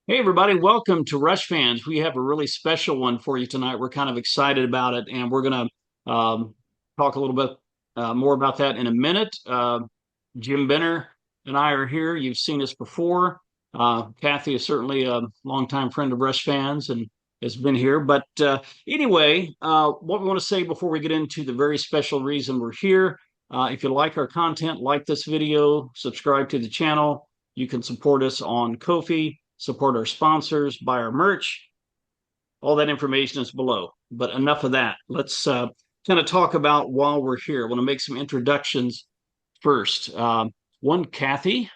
Hey, everybody, welcome to Rush Fans. We have a really special one for you tonight. We're kind of excited about it, and we're going to talk a little bit more about that in a minute. Jim Benner and I are here. You've seen us before. Cathy is certainly a longtime friend of Rush Fans and has been here. But anyway, what we want to say before we get into the very special reason we're here, if you like our content, like this video, subscribe to the channel. You can support us on Ko-fi, support our sponsors, buy our merch. All that information is below. But enough of that. Let's kind of talk about while we're here. I want to make some introductions first. One, Cathy,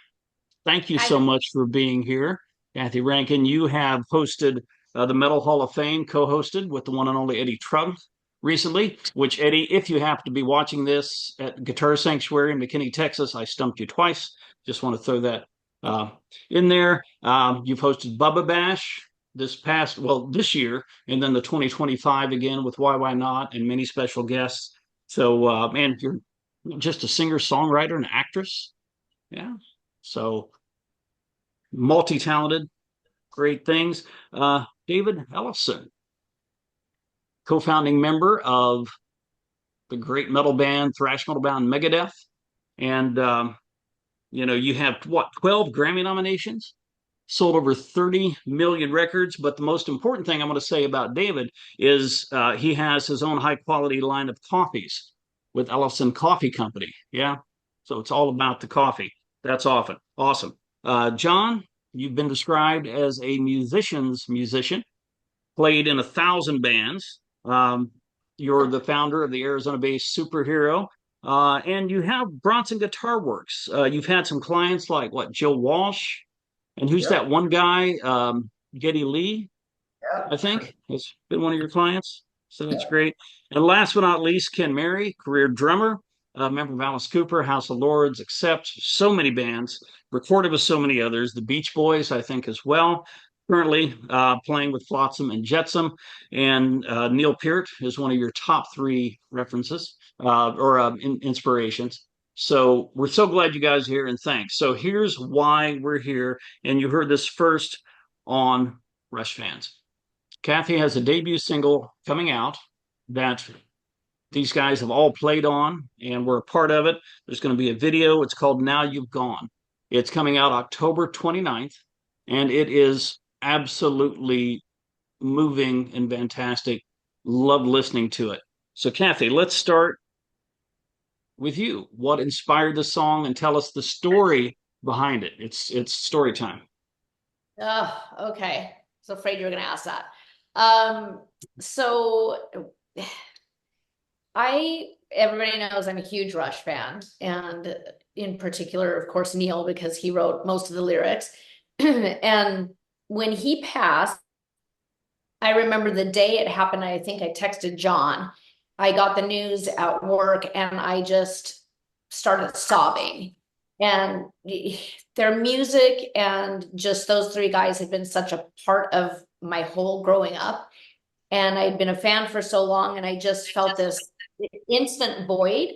thank you I so much for being here. Cathy Rankin, you have hosted the Metal Hall of Fame, co-hosted with the one and only Eddie Trunk recently, which Eddie, if you happen to be watching this at Guitar Sanctuary in McKinney, Texas, I stumped you twice. Just want to throw that uh, in there. You've hosted Bubba Bash this year, and then the 2025 again with Why Not and many special guests. So, man, you're just a singer, songwriter, and actress. Yeah. So multi-talented, great things. David Ellefson, co-founding member of the great metal band, thrash metal band Megadeth. And, you have what, 12 Grammy nominations? Sold over 30 million records. But the most important thing I'm going to say about David is he has his own high quality line of coffees with Ellefson Coffee Company. Yeah. So it's all about the coffee. That's often awesome. John, you've been described as a musician's musician, played in 1,000 bands. You're the founder of the Arizona-based Superhero, and you have Bronson Guitar Works. You've had some clients like what, Jill Walsh, and who's Yep. that one guy? Geddy Lee, I Yep. think, has been one of your clients. So that's great. And last but not least, Ken Mary, career drummer, member of Alice Cooper, House of Lords, Accept, so many bands, recorded with so many others, the Beach Boys, I think, as well. Currently playing with Flotsam and Jetsam. And Neil Peart is one of your top three references or inspirations. So we're so glad you guys are here and thanks. So here's why we're here. And you heard this first on Rush Fans. Cathy has a debut single coming out that these guys have all played on, and we're a part of it. There's going to be a video. It's called Now You've Gone. It's coming out October 29th, and it is absolutely moving and fantastic. Love listening to it. So, Cathy, let's start with you. What inspired the song, and tell us the story behind it. It's story time. Oh, okay. So afraid you were going to ask that. Um, so everybody knows I'm a huge Rush fan, and in particular, of course, Neil, because he wrote most of the lyrics. And when he passed, I remember the day it happened. I think I texted John. I got the news at work and I just started sobbing. And their music and just those three guys had been such a part of my whole growing up. And I'd been a fan for so long, and I just felt this instant void.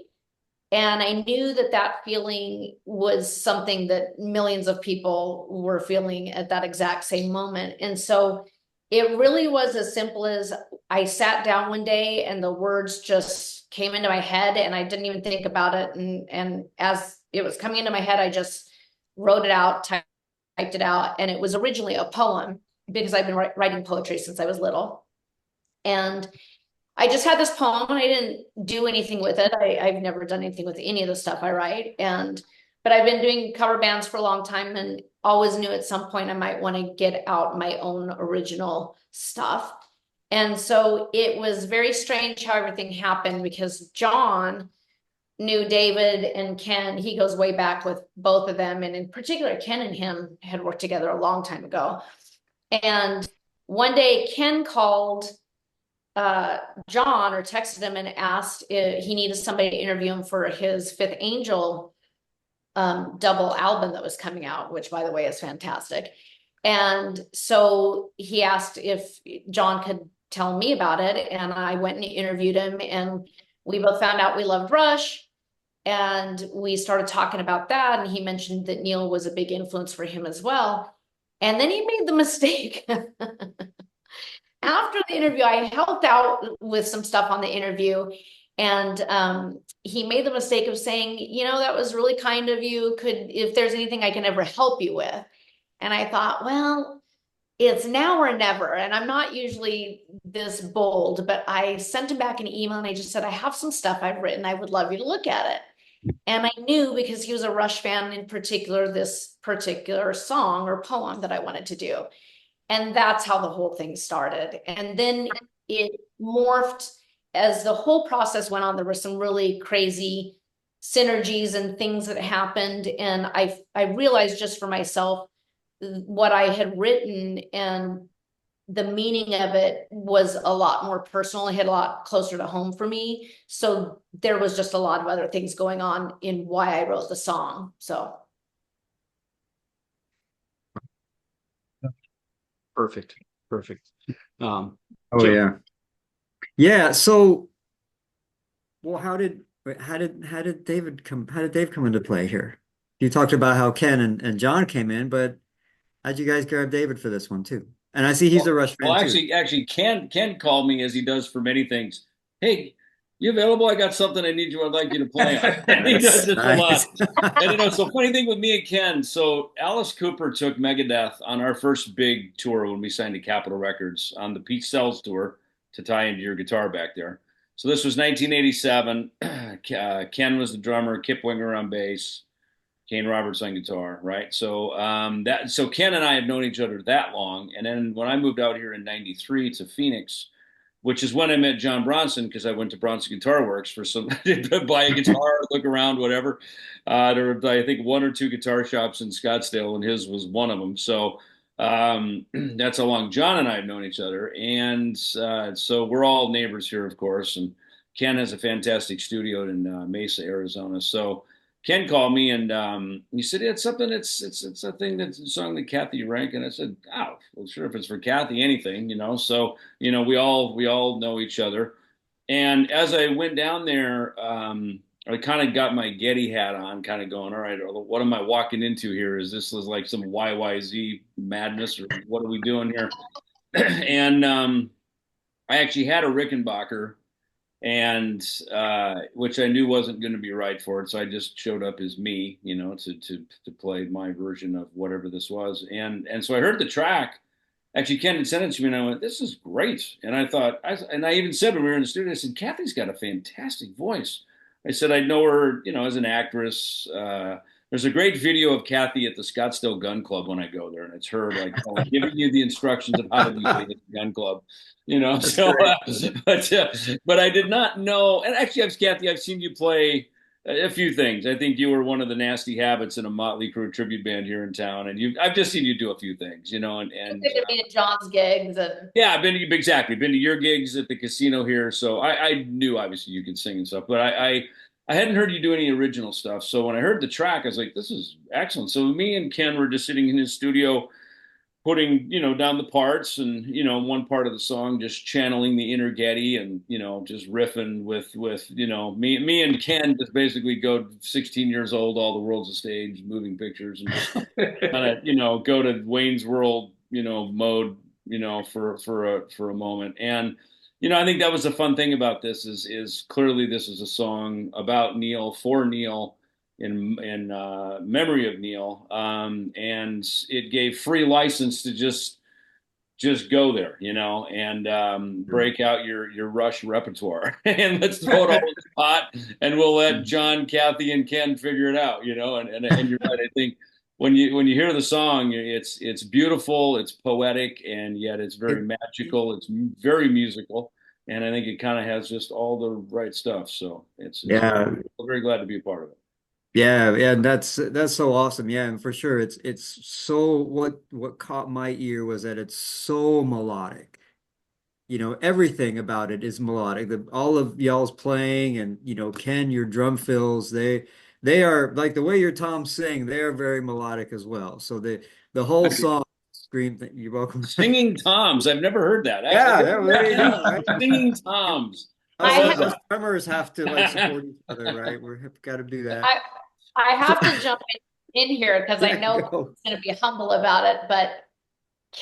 And I knew that that feeling was something that millions of people were feeling at that exact same moment. And so it really was as simple as I sat down one day and the words just came into my head and I didn't even think about it. And as it was coming into my head, I just wrote it out, typed it out. And it was originally a poem because I've been writing poetry since I was little. And I just had this poem and I didn't do anything with it. I've never done anything with any of the stuff I write. But I've been doing cover bands for a long time and always knew at some point I might want to get out my own original stuff. And so it was very strange how everything happened, because John knew David and Ken. He goes way back with both of them. And in particular, Ken and him had worked together a long time ago. And one day Ken called John, or texted him and asked if he needed somebody to interview him for his Fifth Angel double album that was coming out, which by the way is fantastic. And so he asked if John could tell me about it, and I went and interviewed him, and we both found out we loved Rush, and we started talking about that, and he mentioned that Neil was a big influence for him as well. And then he made the mistake. After the interview, I helped out with some stuff on the interview, and he made the mistake of saying, that was really kind of you. If there's anything I can ever help you with. And I thought, well, it's now or never. And I'm not usually this bold, but I sent him back an email and I just said, I have some stuff I've written. I would love you to look at it. And I knew, because he was a Rush fan in particular, this particular song or poem that I wanted to do. And that's how the whole thing started. And then it morphed as the whole process went on. There were some really crazy synergies and things that happened. And I realized just for myself what I had written and the meaning of it was a lot more personal. It hit a lot closer to home for me. So there was just a lot of other things going on in why I wrote the song. So Perfect. Perfect. Oh Joe. yeah. Yeah. So, well, how did Dave come into play here? You talked about how Ken and John came in, but how'd you guys grab David for this one too? And I see he's a Rush Well, fan too. actually, Ken called me as he does for many things. Hey, you available? I got something I'd like you to play on. And he does Nice, this a lot. nice. And so funny thing with me and Ken. So Alice Cooper took Megadeth on our first big tour when we signed to Capitol Records on the Pete Sells tour to tie into your guitar back there. So this was 1987. Ken was the drummer, Kip Winger on bass. Kane Roberts on guitar, right? So Ken and I had known each other that long, and then when I moved out here in '93 to Phoenix, which is when I met John Bronson, because I went to Bronson Guitar Works for some to buy a guitar, look around, whatever. There were, I think, one or two guitar shops in Scottsdale, and his was one of them. So that's how long John and I have known each other, and so we're all neighbors here, of course. And Ken has a fantastic studio in Mesa, Arizona. So Ken called me and he said, yeah, it's something. It's a thing that's a song that Cathy Rankin. I said, oh, well, sure, if it's for Cathy, anything. So we all know each other. And as I went down there, I kind of got my Getty hat on, kind of going, all right, what am I walking into here? Is this like some YYZ madness, or what are we doing here? And I actually had a Rickenbacker, and which I knew wasn't going to be right for it, so I just showed up as me, to play my version of whatever this was, and so I heard the track. Actually, Ken had sent it to me, and I went, "This is great." And I thought, and I even said when we were in the studio, I said, "Cathy's got a fantastic voice." I said, "I know her, as an actress." There's a great video of Cathy at the Scottsdale Gun Club when I go there, and it's her like giving you the instructions of how to behave at the gun club, That's So, great. but I did not know. And actually, Cathy, I've seen you play a few things. I think you were one of the Nasty Habits in a Motley Crue tribute band here in town, and I've just seen you do a few things, and to be at John's gigs and yeah, I've been to your gigs at the casino here, so I knew obviously you could sing and stuff, but I hadn't heard you do any original stuff. So when I heard the track, I was like, this is excellent. So me and Ken were just sitting in his studio, putting down the parts, and one part of the song just channeling the inner Getty, and just riffing with me and Ken just basically go 16 years old, all the world's a stage, moving pictures, and just kind of go to Wayne's World mode for a moment. And I think that was the fun thing about this is clearly this is a song about Neil, for Neil, in memory of Neil, and it gave free license to just go there, and break out your Rush repertoire, and let's throw it all in the pot, and we'll let John, Cathy, and Ken figure it out, and you're right. I think when you hear the song, it's beautiful, it's poetic, and yet it's very magical. It's very musical, and I think it kind of has just all the right stuff. So it's very, Yeah, very glad to be a part of it. yeah, and that's so awesome. Yeah, and for sure, it's so what caught my ear was that it's so melodic. Everything about it is melodic. All of y'all's playing, and Ken, your drum fills, they are like the way your toms sing, they are very melodic as well. So the whole song scream thing, you're welcome. Singing toms, I've never heard that. Yeah, there you go, right? Singing toms. Us, I us, ha us drummers have to like support each other, right? We've got to do that. I So, have to jump in here because I yeah, know go. it's going to be humble about it, but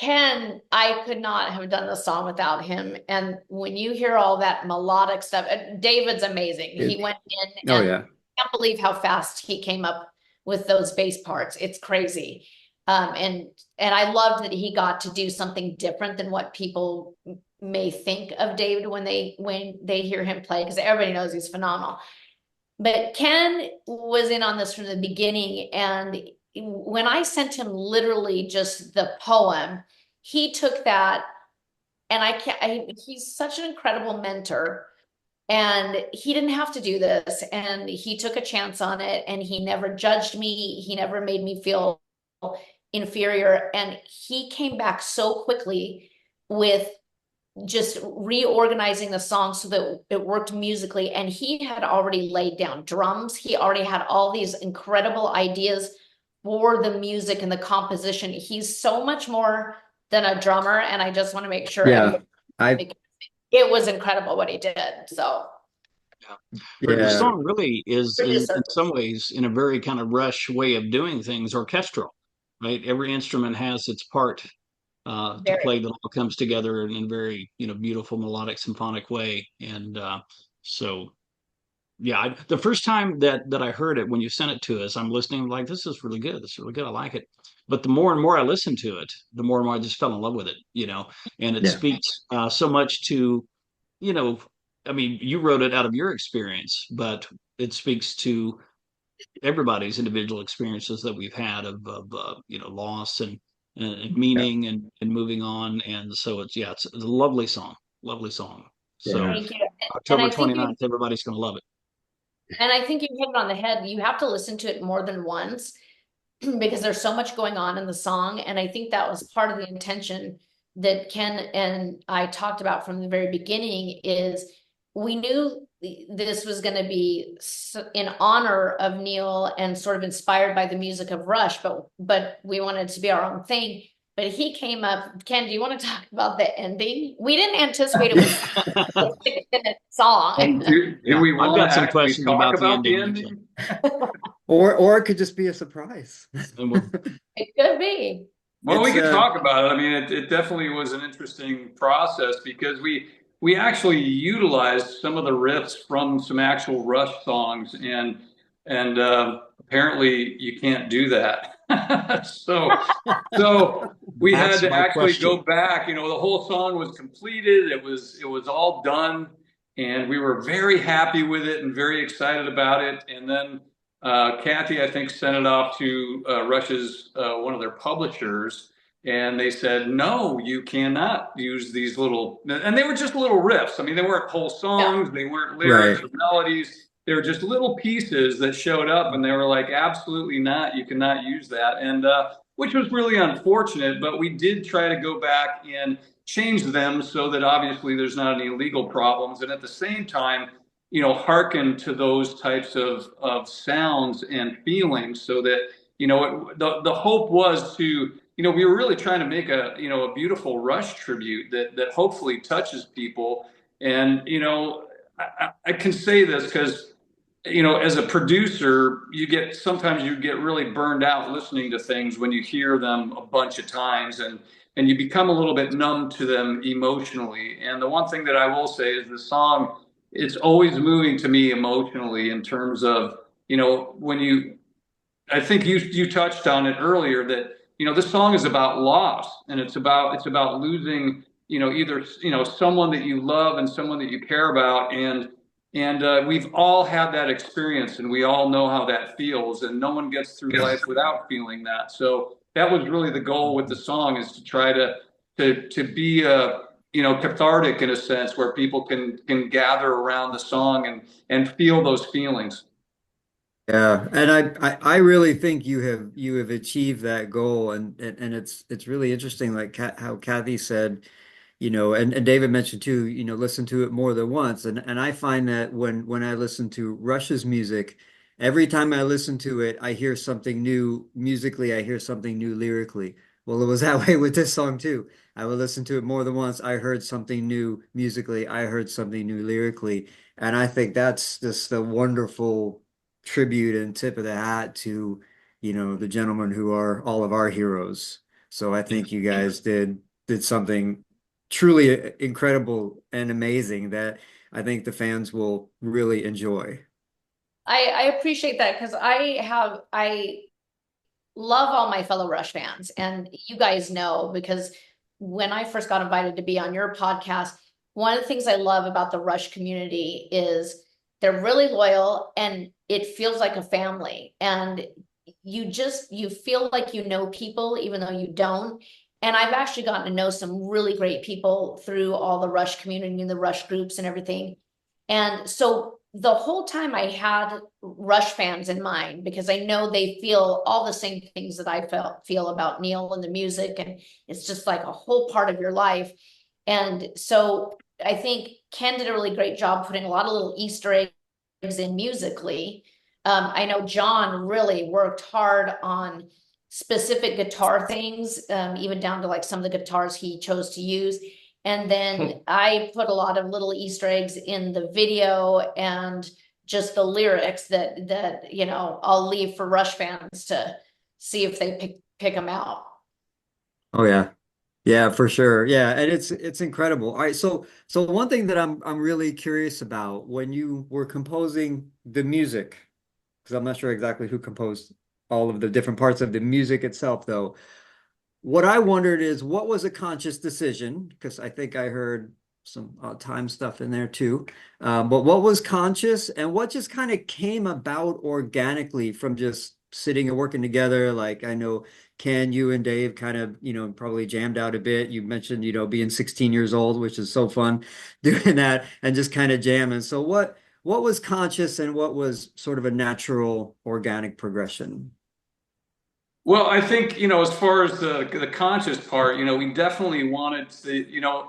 I could not have done the song without him. And when you hear all that melodic stuff, David's amazing. He It, went in oh and yeah. I can't believe how fast he came up with those bass parts. It's crazy. And I loved that he got to do something different than what people may think of David when they hear him play, because everybody knows he's phenomenal. But Ken was in on this from the beginning, and when I sent him literally just the poem, he took that, and he's such an incredible mentor, and he didn't have to do this, and he took a chance on it, and he never judged me, he never made me feel inferior, and he came back so quickly with just reorganizing the song so that it worked musically. And he had already laid down drums. He already had all these incredible ideas for the music and the composition. He's so much more than a drummer. And I just want to make sure Yeah. everybody, I it was incredible what he did. So Yeah. The yeah. song really is in some ways, in a very kind of rush way of doing things, orchestral, right? Every instrument has its part to very, play that all comes together in a very, beautiful melodic symphonic way. And so yeah, the first time that I heard it when you sent it to us, I'm listening like this is really good. This is really good. I like it. But the more and more I listened to it, the more and more I just fell in love with it. And it Yeah. speaks so much to, you know, I mean, you wrote it out of your experience, but it speaks to everybody's individual experiences that we've had of loss and Yeah. meaning and moving on. And so it's a lovely song. So Yeah. thank you. And October I think 29th, everybody's going to love it. you hit it on the head. You have to listen to it more than once because there's so much going on in the song. And I think that was part of the intention that Ken and I talked about from the very beginning is we knew this was going to be in honor of Neil and sort of inspired by the music of Rush, but we wanted it to be our own thing. But he came up, Ken, do you want to talk about the ending? We didn't anticipate it was a 6-minute song. Do Yeah, we I've want got to some actually questions talk about the about the ending, actually. ending? Or it could just be a surprise. And we'll, It could be. Well, we It's could talk about it. I mean, it definitely was an interesting process because we actually utilized some of the riffs from some actual Rush songs, and apparently you can't do that. So we had that's to my actually go question. back. The whole song was completed. It was all done, and we were very happy with it and very excited about it. And then Cathy, I think, sent it off to Rush's one of their publishers, and they said, "No, you cannot use these little." And they were just little riffs. I mean, they weren't whole Yeah. songs. They weren't lyrics right. or melodies. They were just little pieces that showed up, and they were like, "Absolutely not! You cannot use that." And which was really unfortunate. But we did try to go back and change them so that obviously there's not any legal problems, and at the same time hearken to those types of sounds and feelings so that, the hope was to, we were really trying to make a beautiful Rush tribute that hopefully touches people. And, I can say this because, as a producer, sometimes you get really burned out listening to things when you hear them a bunch of times and you become a little bit numb to them emotionally. And the one thing that I will say is the song, it's always moving to me emotionally in terms of, when I think you touched on it earlier that, this song is about loss, and it's about losing, either, someone that you love and someone that you care about. And we've all had that experience, and we all know how that feels, and no one gets through life without feeling that. So that was really the goal with the song, is to try to be cathartic in a sense, where people can gather around the song and feel those feelings. Yeah, and I really think you have achieved that goal, and it's really interesting, like how Kathy said, and David mentioned too, listen to it more than once, and I find that when I listen to Rush's music, every time I listen to it, I hear something new musically, I hear something new lyrically. Well, it was that way with this song too. I would listen to it more than once, I heard something new musically, I heard something new lyrically, and I think that's just a wonderful tribute and tip of the hat to, the gentlemen who are all of our heroes. So I think you guys did something truly incredible and amazing that I think the fans will really enjoy. I appreciate that because I love all my fellow Rush fans, and you guys know because when I first got invited to be on your podcast, one of the things I love about the Rush community is they're really loyal and it feels like a family. And you feel like you know people even though you don't. And I've actually gotten to know some really great people through all the Rush community and the Rush groups and everything. And so the whole time I had Rush fans in mind because I know they feel all the same things that I feel about Neil and the music, and it's just like a whole part of your life. And so I think Ken did a really great job putting a lot of little Easter eggs in musically. I know John really worked hard on specific guitar things, even down to like some of the guitars he chose to use. And then I put a lot of little Easter eggs in the video and just the lyrics that you know I'll leave for Rush fans to see if they pick them out. Oh yeah. Yeah, for sure. Yeah, and it's incredible. All right, so one thing that I'm really curious about when you were composing the music, because I'm not sure exactly who composed all of the different parts of the music itself, though. What I wondered is what was a conscious decision? Because I think I heard some time stuff in there too. But what was conscious and what just kind of came about organically from just sitting and working together? Like I know Ken, you and Dave kind of, probably jammed out a bit. You mentioned, being 16 years old, which is so fun doing that and just kind of jamming. So what was conscious and what was sort of a natural organic progression? Well, I think, as far as the conscious part, we definitely wanted to,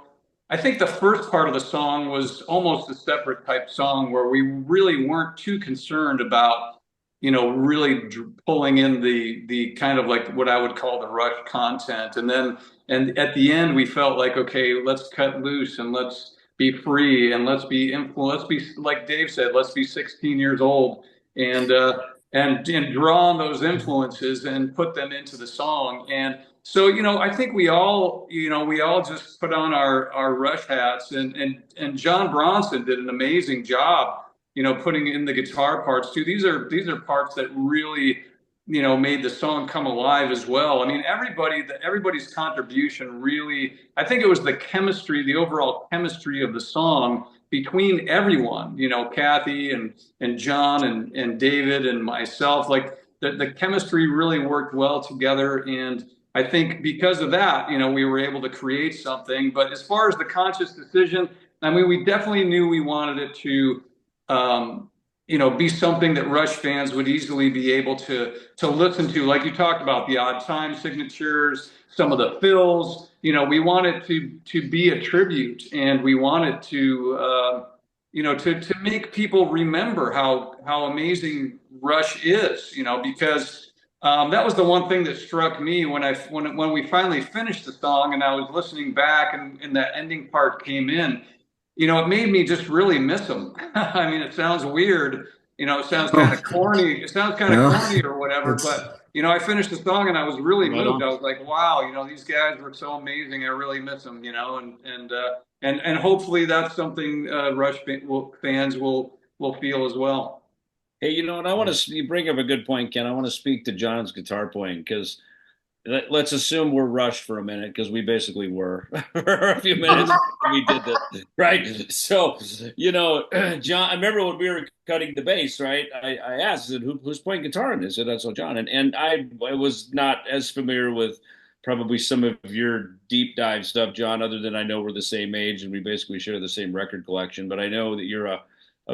I think the first part of the song was almost a separate type song where we really weren't too concerned about, really pulling in the kind of like what I would call the Rush content. And at the end, we felt like, okay, let's cut loose and let's be free and let's be influenced. Let's be, like Dave said, let's be 16 years old. And, and draw on those influences and put them into the song. And so, I think we all just put on our Rush hats, and John Bronson did an amazing job, putting in the guitar parts too. These are parts that really, made the song come alive as well. I mean, everybody's contribution really, I think it was the chemistry, the overall chemistry of the song between everyone, Cathy and John and David and myself, like the chemistry really worked well together. And I think because of that, we were able to create something. But as far as the conscious decision, I mean, we definitely knew we wanted it to, be something that Rush fans would easily be able to listen to. Like you talked about the odd time signatures, some of the fills. We want it to be a tribute, and we want it to, to make people remember how amazing Rush is. Because that was the one thing that struck me when we finally finished the song and I was listening back and that ending part came in. It made me just really miss them. I mean, it sounds weird. It sounds kind Oh, of corny. It sounds kind of no, corny or whatever, it's but I finished the song and I was really Right moved. on. I was like, wow, these guys were so amazing. I really miss them, and hopefully that's something fans will feel as well. Hey, and I want to, you bring up a good point, Ken. I want to speak to John's guitar playing because let's assume we're rushed for a minute because we basically were for a few minutes when we did this, right? So, John, I remember when we were cutting the bass, right? I asked, I said, who's playing guitar in this? And that's all John. And I was not as familiar with probably some of your deep dive stuff, John, other than I know we're the same age and we basically share the same record collection. But I know that you're a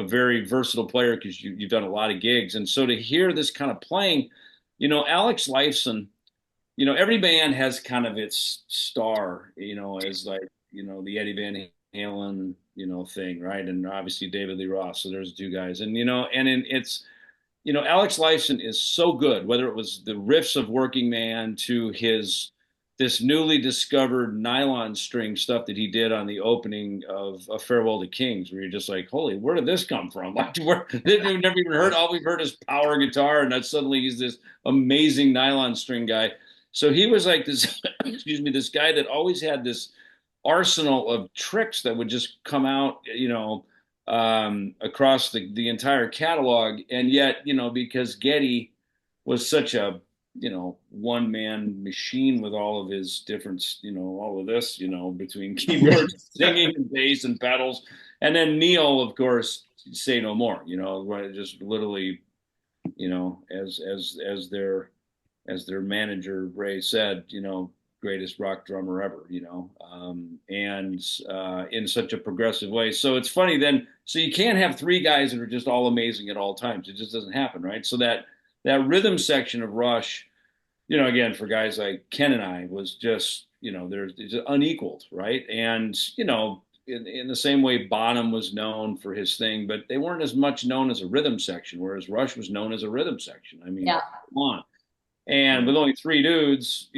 very versatile player because you've done a lot of gigs. And so to hear this kind of playing, Alex Lifeson, every band has kind of its star, as like, the Eddie Van Halen, thing, right? And obviously David Lee Roth. So there's two guys. And, Alex Lifeson is so good, whether it was the riffs of Working Man to this newly discovered nylon string stuff that he did on the opening of A Farewell to Kings, where you're just like, holy, where did this come from? Like, we've never even heard, all we've heard is power guitar, and then suddenly he's this amazing nylon string guy. So he was like this, excuse me, this guy that always had this arsenal of tricks that would just come out, across the entire catalog. And yet, because Geddy was such a, one man machine with all of his different, all of this, between keyboards, singing, and bass and pedals. And then Neil, of course, say no more, right, just literally, as their manager Ray said, greatest rock drummer ever, and in such a progressive way. So it's funny then. So you can't have three guys that are just all amazing at all times. It just doesn't happen, right? So that rhythm section of Rush, again for guys like Ken and I was just, there's it's unequaled, right? And in the same way Bonham was known for his thing, but they weren't as much known as a rhythm section, whereas Rush was known as a rhythm section. I mean, Yeah. come on. And with only three dudes,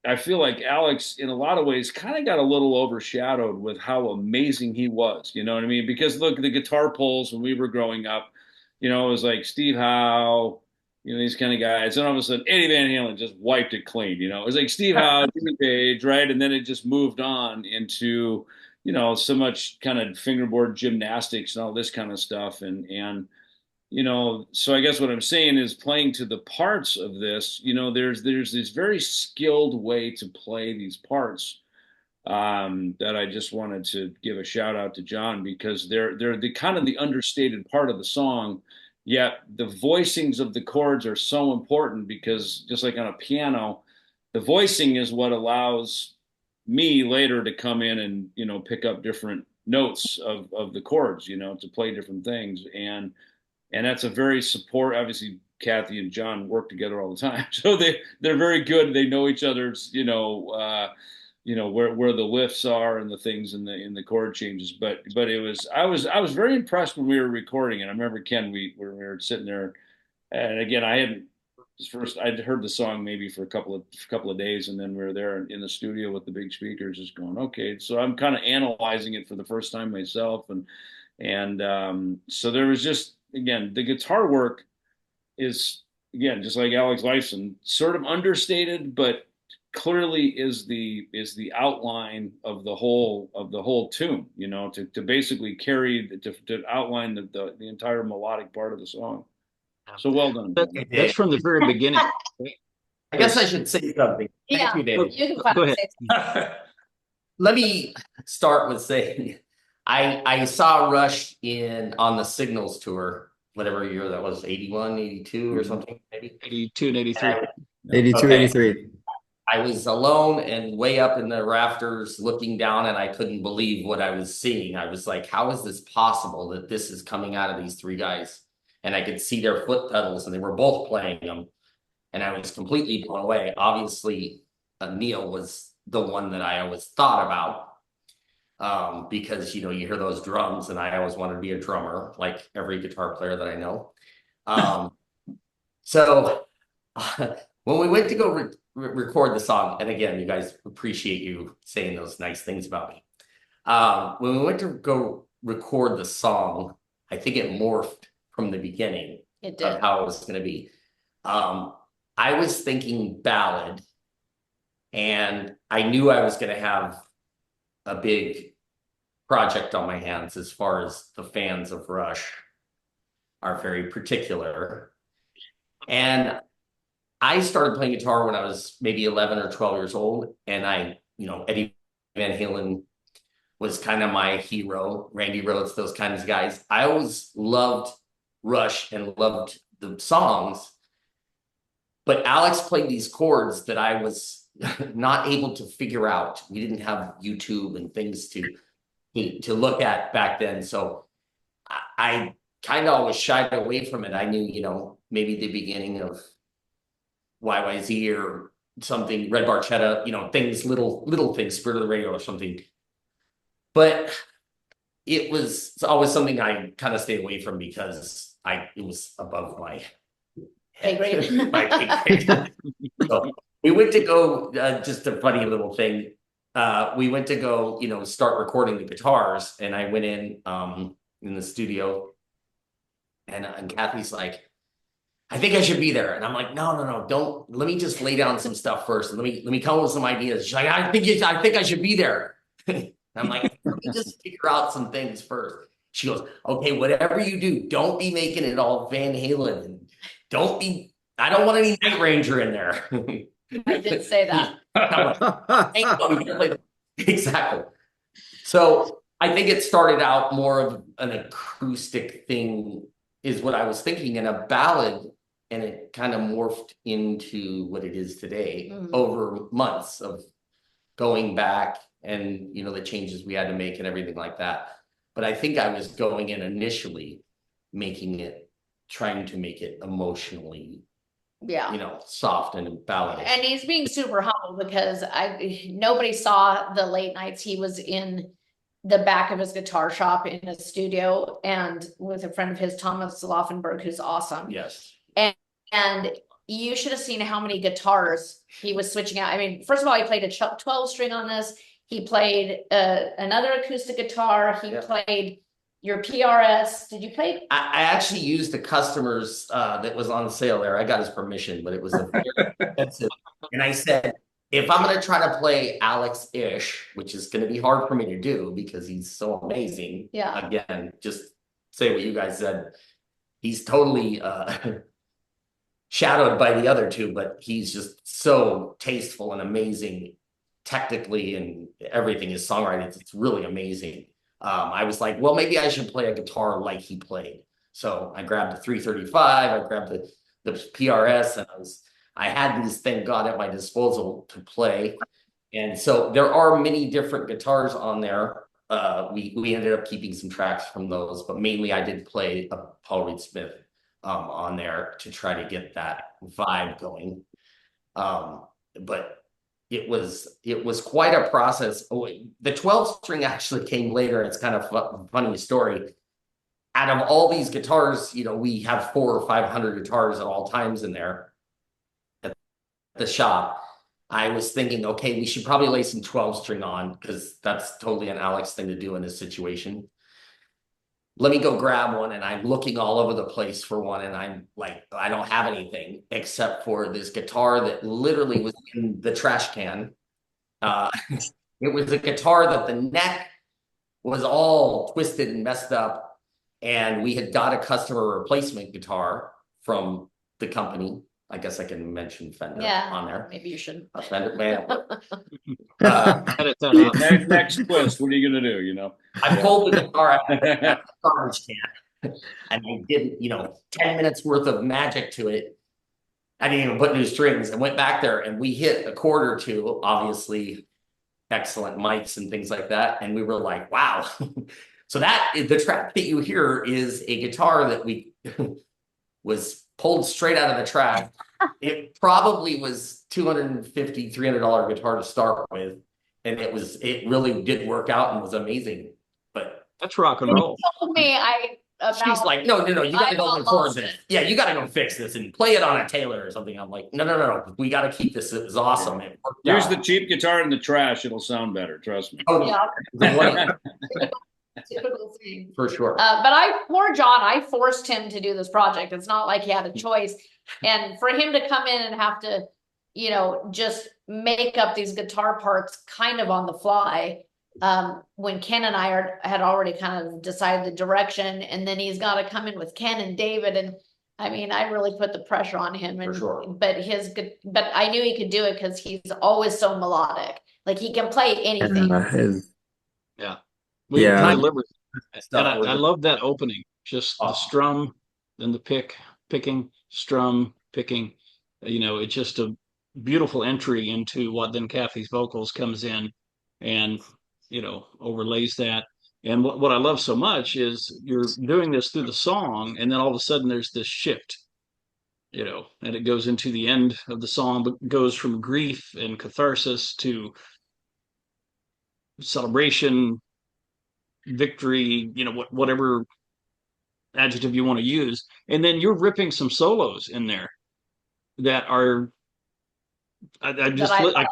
I feel like Alex, in a lot of ways, kind of got a little overshadowed with how amazing he was. You know what I mean? Because look, the guitar pulls when we were growing up, it was like Steve Howe, these kind of guys. And all of a sudden, Eddie Van Halen just wiped it clean. It was like Steve Howe, Jimmy Page, right? And then it just moved on into, so much kind of fingerboard gymnastics and all this kind of stuff. And so I guess what I'm saying is playing to the parts of this, there's this very skilled way to play these parts, that I just wanted to give a shout out to John, because they're the kind of the understated part of the song, yet the voicings of the chords are so important, because just like on a piano, the voicing is what allows me later to come in and, pick up different notes of the chords, to play different things. And that's a very obviously Cathy and John work together all the time. So they're very good. They know each other's, where the lifts are and the things in the chord changes. But I was very impressed when we were recording it. I remember Ken, we were sitting there, and again, I'd heard the song maybe for a couple of days, and then we were there in the studio with the big speakers, just going, okay. So I'm kind of analyzing it for the first time myself, and so there was just, again, the guitar work is, again, just like Alex Lifeson, sort of understated, but clearly is the outline of the whole tune, to basically to outline the entire melodic part of the song. So well done. That's from the very beginning. I guess I should say something. Thank you, David. You can Go finally ahead. say Let me start with saying I saw Rush on the Signals tour, whatever year that was, 81, 82 or something, maybe. 82 and 83. 82, Okay. 83. I was alone and way up in the rafters looking down, and I couldn't believe what I was seeing. I was like, how is this possible that this is coming out of these three guys? And I could see their foot pedals, and they were both playing them. And I was completely blown away. Obviously, Neil was the one that I always thought about, because, you hear those drums, and I always wanted to be a drummer, like every guitar player that I know. So when we went to go record the song, and again, you guys, appreciate you saying those nice things about me. When we went to go record the song, I think it morphed from the beginning of how it was going to be. I was thinking ballad, and I knew I was going to have a big project on my hands, as far as the fans of Rush are very particular. And I started playing guitar when I was maybe 11 or 12 years old. And Eddie Van Halen was kind of my hero, Randy Rhoads, those kinds of guys. I always loved Rush and loved the songs. But Alex played these chords that I was not able to figure out. We didn't have YouTube and things to look at back then. So I kind of always shied away from it. I knew, maybe the beginning of YYZ or something, Red Barchetta, things, little things, Spirit of the Radio or something. But it was always something I kind of stayed away from, because it was above my Pay grade. my pay grade. So we went to go, just a funny little thing. We went to go, start recording the guitars, and I went in the studio, and Cathy's like, I think I should be there. And I'm like, no, don't. Let me just lay down some stuff first, and let me come up with some ideas. She's like, I think I should be there. I'm like, let me just figure out some things first. She goes, okay, whatever you do, don't be making it all Van Halen, and don't be. I don't want any Night Ranger in there. I did say that. Exactly. So I think it started out more of an acoustic thing, is what I was thinking, and a ballad, and it kind of morphed into what it is today over months of going back and, you know, the changes we had to make and everything like that. But I think I was going in initially trying to make it emotionally, Yeah. you know, soft and ballady. And he's being super humble because nobody saw the late nights he was in the back of his guitar shop in a studio and with a friend of his, Thomas Laufenberg, who's awesome. Yes. And you should have seen how many guitars he was switching out. I mean, first of all, he played a 12 string on this. He played another acoustic guitar. He played your PRS. Did you play? I actually used the customer's that was on sale there. I got his permission, but it was a very expensive. And I said, if I'm going to try to play Alex-ish, which is going to be hard for me to do because he's so amazing. Yeah. Again, just say what you guys said. He's totally shadowed by the other two, but he's just so tasteful and amazing technically, and everything. His songwriting, it's really amazing. I was like, well, maybe I should play a guitar like he played. So I grabbed the 335, I grabbed the PRS, and I had these, thank God, at my disposal to play. And so there are many different guitars on there. We ended up keeping some tracks from those, but mainly I did play a Paul Reed Smith on there to try to get that vibe going. But it was quite a process. The 12 string actually came later. It's kind of a funny story. Out of all these guitars, you know, we have 400 or 500 guitars at all times in there at the shop. I was thinking, okay, we should probably lay some 12 string on because that's totally an Alex thing to do in this situation. Let me go grab one, and I'm looking all over the place for one, and I'm like, I don't have anything except for this guitar that literally was in the trash can. It was a guitar that the neck was all twisted and messed up, and we had got a customer replacement guitar from the company. I guess I can mention Fender on there. Maybe you shouldn't. Fender, man. Next twist. What are you gonna do? You know, I pulled the guitar out of the garbage can, and I did, you know, 10 minutes worth of magic to it. I didn't even put new strings. I went back there, and we hit a chord or two. Obviously, excellent mics and things like that, and we were like, wow. So the track that you hear is a guitar that we was pulled straight out of the track. It probably was $250, $300 guitar to start with, and it really did work out and was amazing. But that's rock and roll. Told me she's like, no, you got to go record this. Yeah, you got to go fix this and play it on a Taylor or something. I'm like, no, we got to keep this. It was awesome. It worked use out. the cheap guitar in the trash; it'll sound better. Trust me. Oh yeah. Typical thing. For sure. But poor John, I forced him to do this project. It's not like he had a choice. And for him to come in and have to, you know, just make up these guitar parts kind of on the fly, when Ken and I had already kind of decided the direction, and then he's got to come in with Ken and David. And I mean, I really put the pressure on him. And, for sure. But I knew he could do it because he's always so melodic. Like he can play anything. Yeah. Yeah. And I love that opening. Just the strum, then the picking, strum, picking. You know, it's just a beautiful entry into what then Cathy's vocals comes in and, you know, overlays that. And what I love so much is you're doing this through the song, and then all of a sudden there's this shift, you know, and it goes into the end of the song, but goes from grief and catharsis to celebration, victory, you know, whatever adjective you want to use, and then you're ripping some solos in there that are I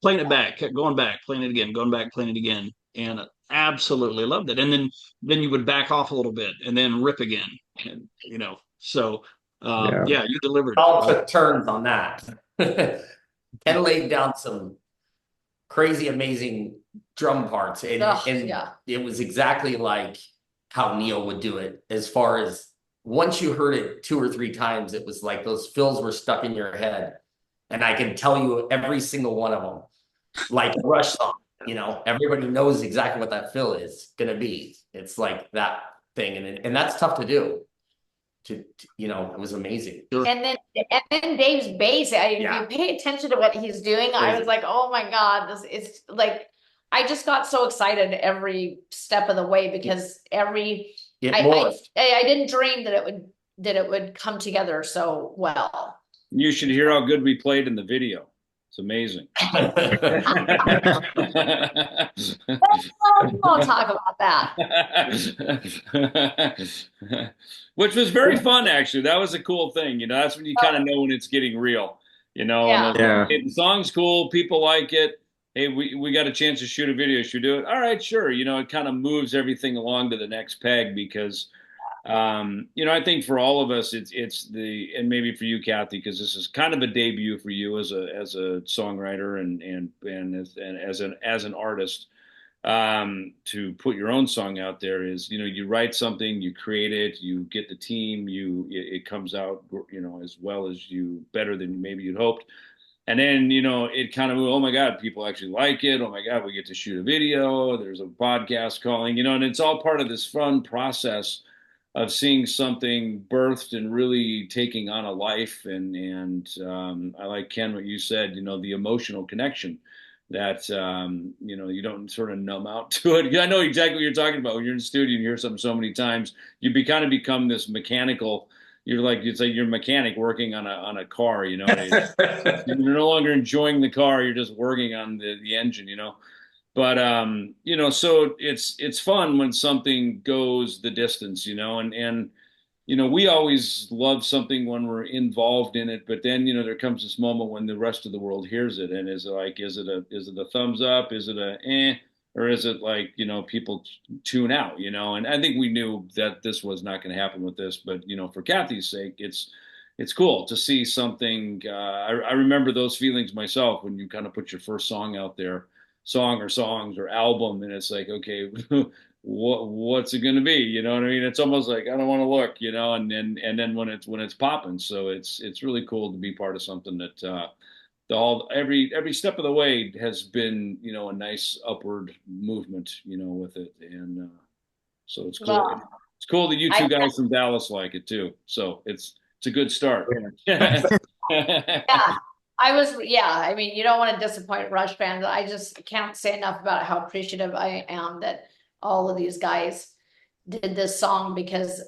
playing it back, kept going back, playing it again, going back, playing it again, and absolutely loved it. And then you would back off a little bit and then rip again, and you know, so Yeah, you delivered. All took turns on that. Ken laid down some crazy, amazing drum parts, and Yeah. it was exactly like how Neil would do it. As far as once you heard it 2 or 3 times, it was like those fills were stuck in your head, and I can tell you every single one of them, like a Rush song. You know, everybody knows exactly what that fill is gonna be. It's like that thing, and that's tough to do. You know, it was amazing. And then Dave's bass, if you pay attention to what he's doing, I was like, oh my God, this is like, I just got so excited every step of the way because I didn't dream that it would come together so well. You should hear how good we played in the video. It's amazing. I'll talk about that. Which was very fun, actually. That was a cool thing. You know, that's when you kind of know when it's getting real. You know, Yeah. and hey, the song's cool. People like it. Hey, we got a chance to shoot a video. Should we do it? All right, sure. You know, it kind of moves everything along to the next peg because you know, I think for all of us, it's and maybe for you, Cathy, because this is kind of a debut for you as a songwriter and as an artist. To put your own song out there is, you know, you write something, you create it, you get the team, it comes out, you know, as well as better than maybe you'd hoped. And then, you know, it kind of, oh my God, people actually like it. Oh my God, we get to shoot a video. There's a podcast calling, you know, and it's all part of this fun process of seeing something birthed and really taking on a life. And I like, Ken, what you said, you know, the emotional connection that, you know, you don't sort of numb out to it. I know exactly what you're talking about. When you're in the studio and you hear something so many times, you kind of become this mechanical. You're like, it's like you're a mechanic working on a car, you know. You're no longer enjoying the car. You're just working on the engine, you know. But you know, so it's fun when something goes the distance, you know, and you know, we always love something when we're involved in it, but then, you know, there comes this moment when the rest of the world hears it, and is it a thumbs up, is it a or is it like, you know, people tune out, you know? And I think we knew that this was not going to happen with this, but you know, for Cathy's sake, it's cool to see something. I remember those feelings myself when you kind of put your first song out there, song or songs or album, and it's like, okay, what's it going to be? You know what I mean? It's almost like I don't want to look, you know. And then when it's popping, so it's really cool to be part of something that every step of the way has been, you know, a nice upward movement, you know, with it, and so it's cool. Well, It's cool that you two guys from Dallas like it too. So it's a good start. yeah, I mean, you don't want to disappoint Rush fans. I just can't say enough about how appreciative I am that all of these guys did this song because,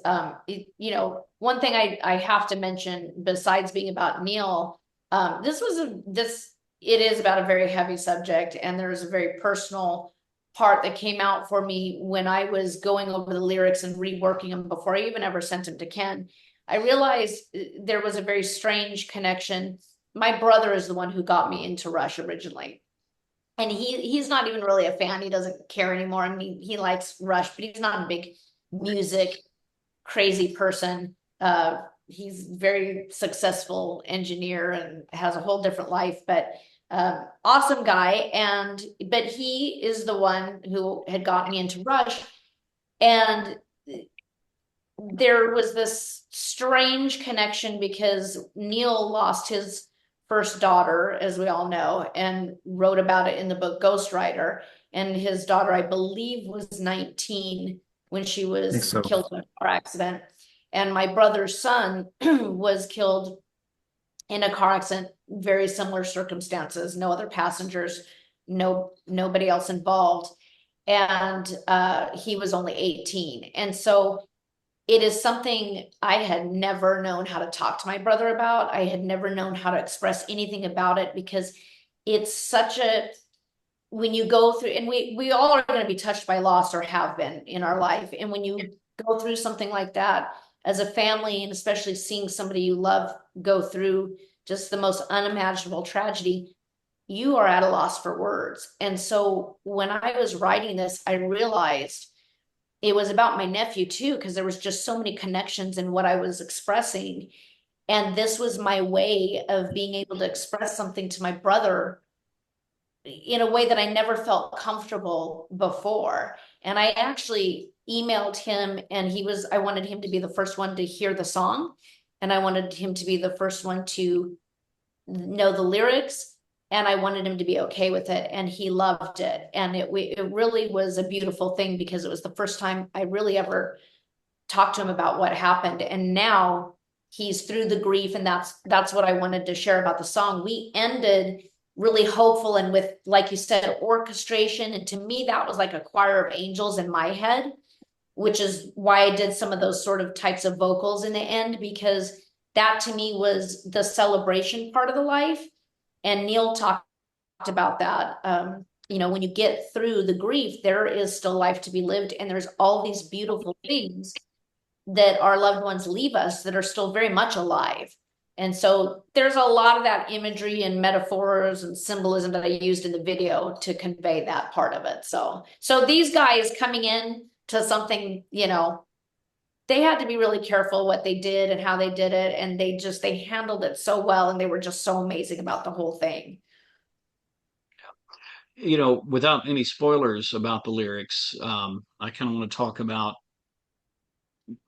you know, one thing I have to mention besides being about Neil, it is about a very heavy subject, and there's a very personal part that came out for me when I was going over the lyrics and reworking them before I even ever sent them to Ken. I realized there was a very strange connection. My brother is the one who got me into Rush originally. And he's not even really a fan. He doesn't care anymore. I mean, he likes Rush, but he's not a big music crazy person. He's very successful engineer and has a whole different life, but awesome guy. But he is the one who had got me into Rush. And there was this strange connection because Neil lost his first daughter, as we all know, and wrote about it in the book Ghostwriter. And his daughter, I believe, was 19 when she was killed in a car accident. And my brother's son was killed in a car accident, very similar circumstances, no other passengers, nobody else involved. And he was only 18. And so it is something I had never known how to talk to my brother about. I had never known how to express anything about it because it's such when you go through, and we all are going to be touched by loss or have been in our life. And when you go through something like that as a family, and especially seeing somebody you love go through just the most unimaginable tragedy, you are at a loss for words. And so when I was writing this, I realized it was about my nephew too, because there was just so many connections in what I was expressing. And this was my way of being able to express something to my brother in a way that I never felt comfortable before. And I actually emailed him, and I wanted him to be the first one to hear the song. And I wanted him to be the first one to know the lyrics. And I wanted him to be okay with it. And he loved it. And it really was a beautiful thing, because it was the first time I really ever talked to him about what happened. And now he's through the grief. And that's what I wanted to share about the song. We ended really hopeful and with, like you said, orchestration. And to me, that was like a choir of angels in my head, which is why I did some of those sort of types of vocals in the end, because that to me was the celebration part of the life. And Neil talked about that. When you get through the grief, there is still life to be lived. And there's all these beautiful things that our loved ones leave us that are still very much alive. And so there's a lot of that imagery and metaphors and symbolism that I used in the video to convey that part of it. So these guys coming in to something, they had to be really careful what they did and how they did it. And they handled it so well. And they were just so amazing about the whole thing. Without any spoilers about the lyrics, I kind of want to talk about,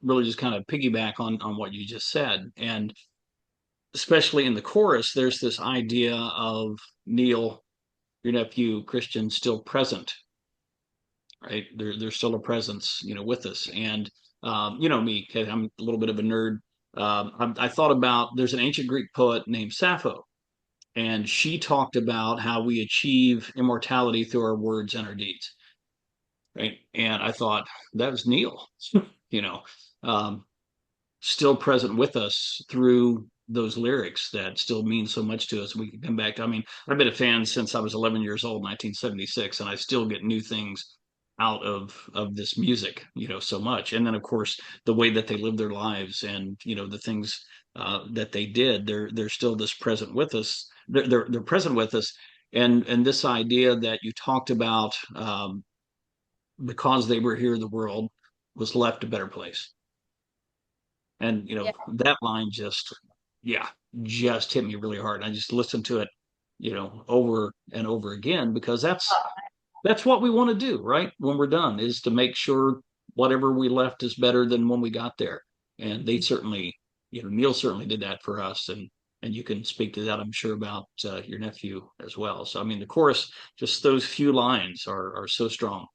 really just kind of piggyback on what you just said. And especially in the chorus, there's this idea of Neil, your nephew Christian, still present, right? There's still a presence, with us. And me, okay, I'm a little bit of a nerd. I thought about, there's an ancient Greek poet named Sappho, and she talked about how we achieve immortality through our words and our deeds, right? And I thought that was Neil, you know, um, still present with us through those lyrics that still mean so much to us. We can come back to, I mean, I've been a fan since I was 11 years old, 1976, and I still get new things out of this music, so much. And then of course the way that they live their lives, and the things that they did, they're still this present with us. They're present with us. And this idea that you talked about, because they were here, the world was left a better place. And Yeah. that line yeah, just hit me really hard. I just listened to it, over and over again, because that's what we want to do, right? When we're done, is to make sure whatever we left is better than when we got there. And they certainly, Neil certainly did that for us. And you can speak to that, I'm sure, about your nephew as well. So I mean, the chorus, just those few lines are so strong.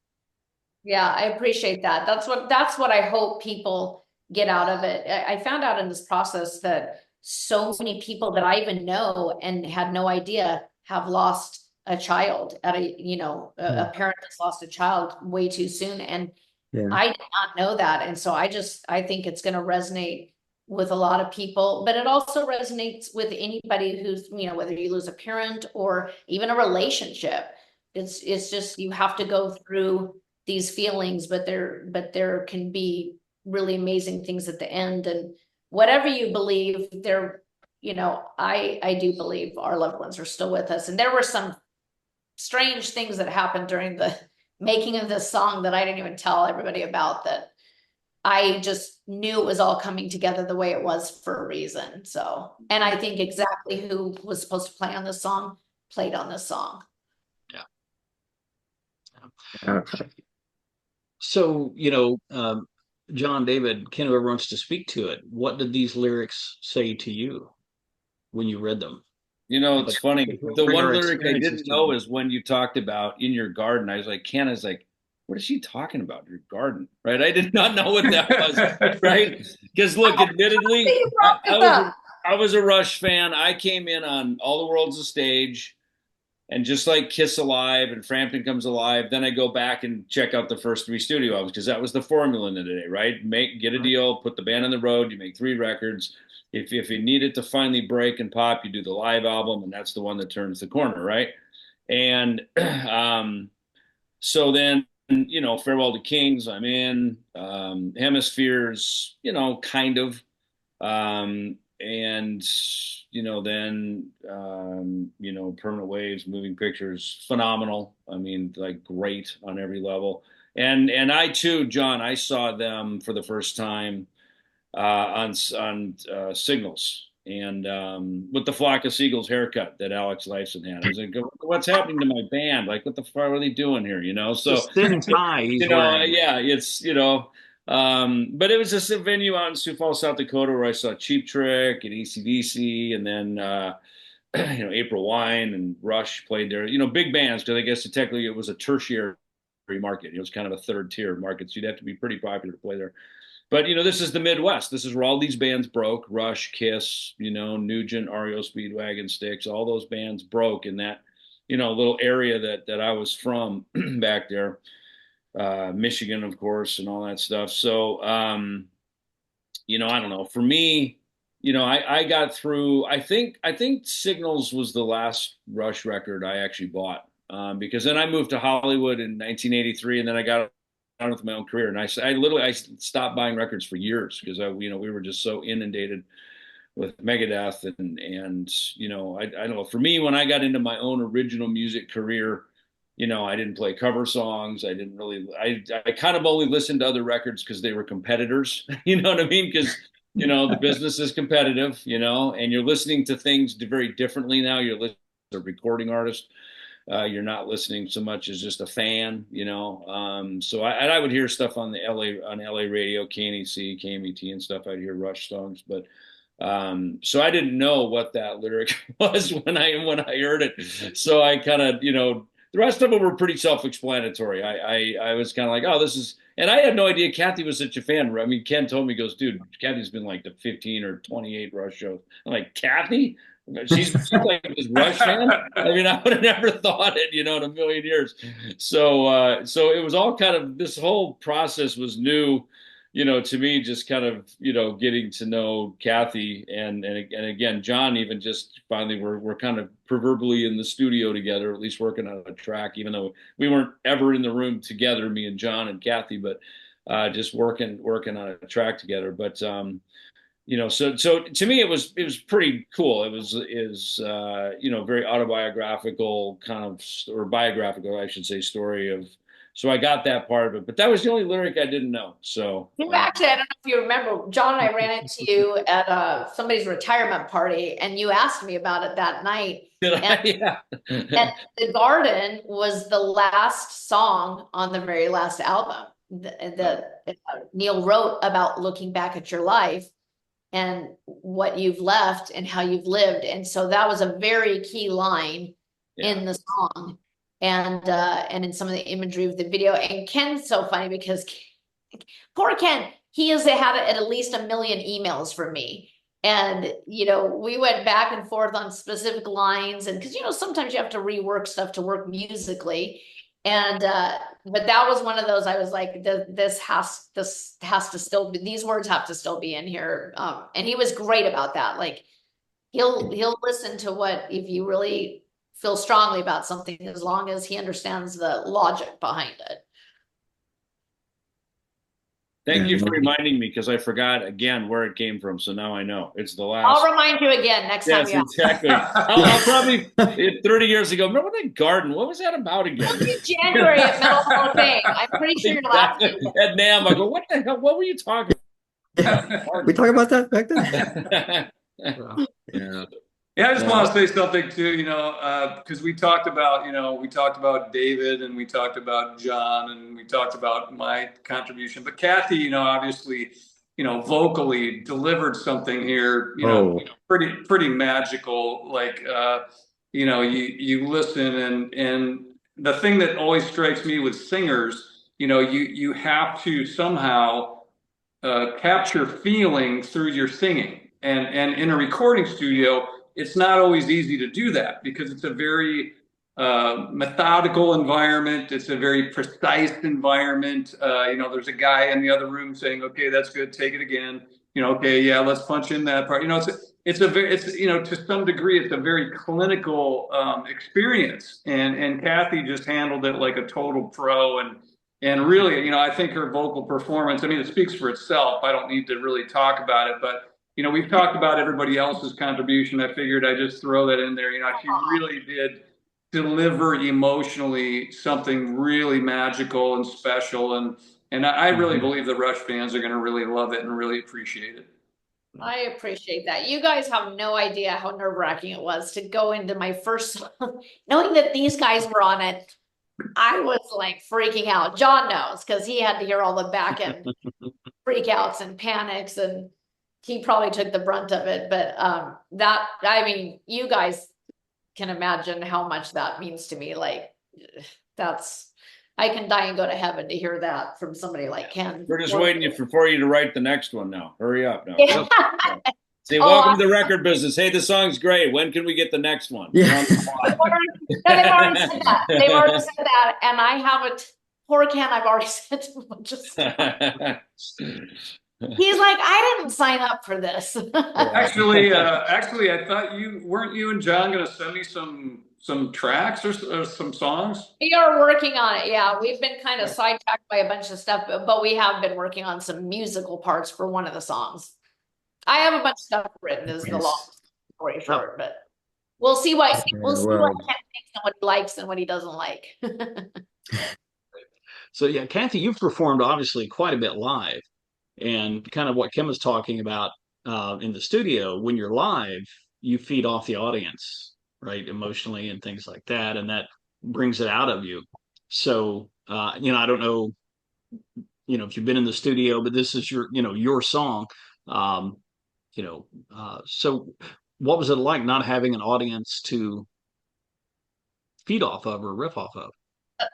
Yeah, I appreciate that. That's what I hope people get out of it. I found out in this process that so many people that I even know and had no idea have lost a child at a parent that's lost a child way too soon. And Yeah. I did not know that. And so I think it's going to resonate with a lot of people, but it also resonates with anybody who's, whether you lose a parent or even a relationship. It's just, you have to go through these feelings, but there can be really amazing things at the end. And whatever you believe, I do believe our loved ones are still with us. And there were some strange things that happened during the making of this song that I didn't even tell everybody about, that I just knew it was all coming together the way it was for a reason. So, and I think exactly who was supposed to play on this song played on this song. Yeah. Yeah. So, John, David, Ken, whoever wants to speak to it, what did these lyrics say to you when you read them? It's funny. The Bring one our lyric I experiences didn't to know them. is when you talked about in your garden. I was like, Ken, what is she talking about? Your garden, right? I did not know what that was, right? Because look, admittedly, You brought this up. I was a Rush fan. I came in on All the World's a Stage, and just like Kiss Alive and Frampton Comes Alive, then I go back and check out the first three studio albums, because that was the formula in the day, right? Get a deal, put the band on the road, you make 3 records. If you need it to finally break and pop, you do the live album, and that's the one that turns the corner, right? And so then, Farewell to Kings, I'm in. Hemispheres, kind of. And then Permanent Waves, Moving Pictures, phenomenal. I mean, like, great on every level. And I too, John, I saw them for the first time on Signals, and with the flock of seagulls haircut that Alex Lifeson had. I was like, what's happening to my band? Like, what the fuck are they doing here? You know, The so thin tie he's you know, wearing. yeah, it's but it was just a venue out in Sioux Falls, South Dakota, where I saw Cheap Trick and AC/DC, and then April Wine and Rush played there. You know, big bands, because I guess technically it was a tertiary market. It was kind of a third tier market, so you'd have to be pretty popular to play there. But this is the Midwest. This is where all these bands broke. Rush, Kiss, Nugent, REO Speedwagon, Styx, all those bands broke in that, little area that I was from back there. Michigan, of course, and all that stuff. So, I don't know. For me, I got through. I think Signals was the last Rush record I actually bought, because then I moved to Hollywood in 1983, and then I got on with my own career, and I literally stopped buying records for years, because we were just so inundated with Megadeth, and I don't know. For me, when I got into my own original music career, I didn't play cover songs. I didn't really. I kind of only listened to other records because they were competitors. You know what I mean? Because the business is competitive. And you're listening to things very differently now. You're listening to a recording artist. You're not listening so much as just a fan. So I would hear stuff on the LA radio, KNEC, KMET, and stuff. I'd hear Rush songs, but. So I didn't know what that lyric was when I heard it. So I kind of, the rest of them were pretty self-explanatory. I was kind of like, oh, this is, and I had no idea Cathy was such a fan. I mean, Ken told me, he goes, dude, Cathy's been like to 15 or 28 Rush shows. I'm like, Cathy? She's like this Rush fan. I mean, I would have never thought it, in a million years. So it was all kind of, this whole process was new, to me, just kind of, getting to know Cathy, and again, John, even just finally we're kind of proverbially in the studio together, at least working on a track, even though we weren't ever in the room together, me and John and Cathy, but just working on a track together. But so to me, it was pretty cool. It was very autobiographical kind of, or biographical, I should say, story of. So I got that part of it, but that was the only lyric I didn't know. So actually, I don't know if you remember, John and I ran into you at somebody's retirement party, and you asked me about it that night. Yeah. And The Garden was the last song on the very last album that Neil wrote about looking back at your life and what you've left and how you've lived. And so that was a very key line in the song. And in some of the imagery of the video. And Ken's so funny because poor Ken, he has had at least 1 million emails from me. And, we went back and forth on specific lines, and because, sometimes you have to rework stuff to work musically. And, but that was one of those, I was like, this has to still be, these words have to still be in here. And he was great about that. Like he'll listen to what, if you really feel strongly about something, as long as he understands the logic behind it. Thank you for reminding me, because I forgot again where it came from. So now I know it's the last. I'll remind you again next time. Yes, exactly. I'll probably 30 years ago. Remember that garden? What was that about again? January at Metal Hall of Fame. I'm pretty sure you're laughing. At NAMM, I go, what the hell? What were you talking about? We talking about that back then? Yeah. Yeah, I just want to say something too, because we talked about David, and we talked about John, and we talked about my contribution. But Cathy, obviously, vocally delivered something here, pretty magical. Like, you listen, and the thing that always strikes me with singers, you have to somehow capture feeling through your singing, and in a recording studio, it's not always easy to do that, because it's a very methodical environment. It's a very precise environment. There's a guy in the other room saying, "Okay, that's good. Take it again." Okay, yeah, let's punch in that part. It's to some degree, it's a very clinical experience, and Cathy just handled it like a total pro, and really, I think her vocal performance, I mean, it speaks for itself. I don't need to really talk about it, but we've talked about everybody else's contribution. I figured I'd just throw that in there. She really did deliver emotionally something really magical and special. And I really believe the Rush fans are going to really love it and really appreciate it. I appreciate that. You guys have no idea how nerve-wracking it was to go into my first knowing that these guys were on it. I was like freaking out. John knows because he had to hear all the back end freakouts and panics, and he probably took the brunt of it. But that, I mean, you guys can imagine how much that means to me. Like, that's, I can die and go to heaven to hear that from somebody like Ken. We're just waiting for you to write the next one now. Hurry up now. Yeah. Say, welcome to the record business. Hey, the song's great. When can we get the next one? Yeah. They've already said that. They've already said that. And I haven't, poor Ken, I've already said to him just He's like, I didn't sign up for this. Actually, I thought you and John going to send me some tracks or some songs? We are working on it. Yeah, we've been kind of sidetracked by a bunch of stuff, but we have been working on some musical parts for one of the songs. I have a bunch of stuff written, is the long story short, but we'll see what Ken thinks and what he likes and what he doesn't like. So yeah, Cathy, you've performed obviously quite a bit live, and kind of what Kim was talking about in the studio. When you're live, you feed off the audience, right, emotionally and things like that, and that brings it out of you. So I don't know, if you've been in the studio, but this is your song. So what was it like not having an audience to feed off of or riff off of?